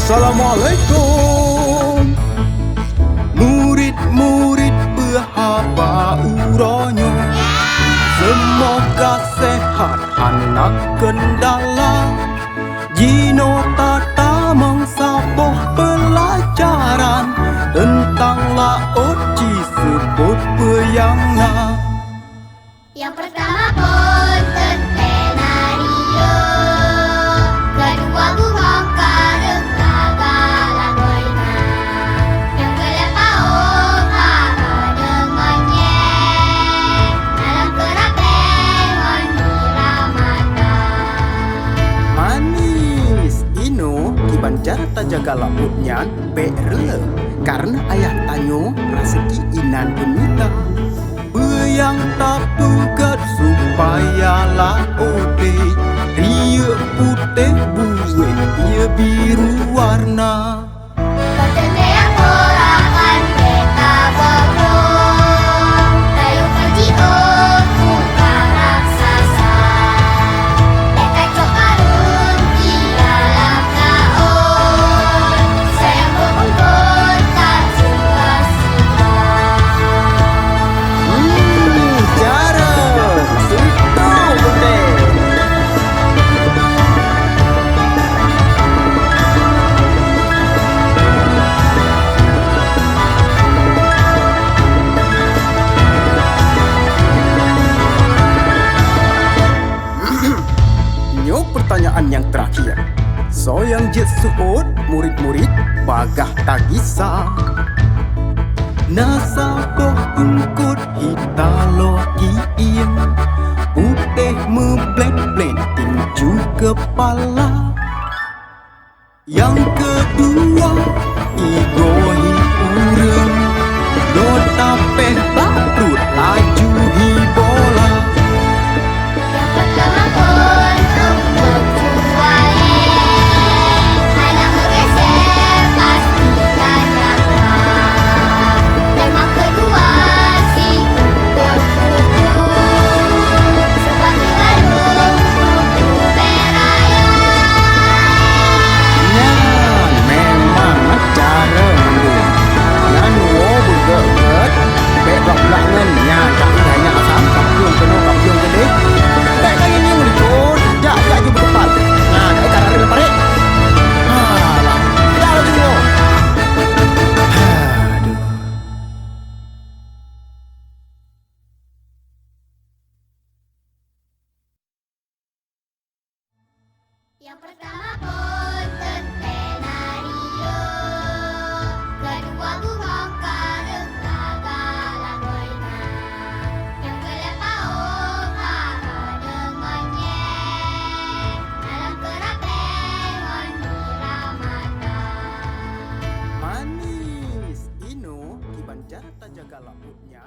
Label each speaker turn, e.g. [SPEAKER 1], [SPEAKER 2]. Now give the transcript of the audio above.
[SPEAKER 1] Assalamualaikum. Murid-murid berhaba uronyo, semoga sehat anak kendala. Jino tata mengsapoh pelajaran tentang laut Cisebut peyangna.
[SPEAKER 2] Yang pertama punten tenario, kedua buhong kareng tagalan goina, yang kelepaung hara dengannya dalam kerapengon miramata.
[SPEAKER 1] Manis ino kiban jarata jaga lautnya berle karena ayah tanyo raseki inan gemita. Yang tak pegat supaya laute ria putih buih ia biru warna.
[SPEAKER 2] Pertendean porakan beta bobong, tayo pergi muka raksasa. Beta cokarun ialah kaon, sayang berbungkut tak suka-suka.
[SPEAKER 1] Cara itu betul. Nyo pertanyaan yang terakhir. So yang jet suut murid-murid bagah tagisa. Nasaboh ungkut hitalo iin, putih meblend-blend tinju kepala. Yang kedua igohi ureng, dota peh bakrut laju hibola.
[SPEAKER 2] Yang pertama punten berjuale, anak bergeser pasti tanyakan. Yang kedua si kupu-kupu, seperti garung kupu beraya.
[SPEAKER 1] Nah, memang cara lu. Nan wo bergeget, bedok langannya tak banyak asam kapung penuh kapung gede. Tak kali ni murid, jaga je berdepan. Nah, tak cara rel parik. Alah, dah lu tunggu. Aduh.
[SPEAKER 2] Yang pertama punten tenario, kedua buhong kareng tagalan goina, yang kelepaung hara dengannya dalam kerapengon miramata.
[SPEAKER 1] Manis ino kiban jarata jaga lautnya.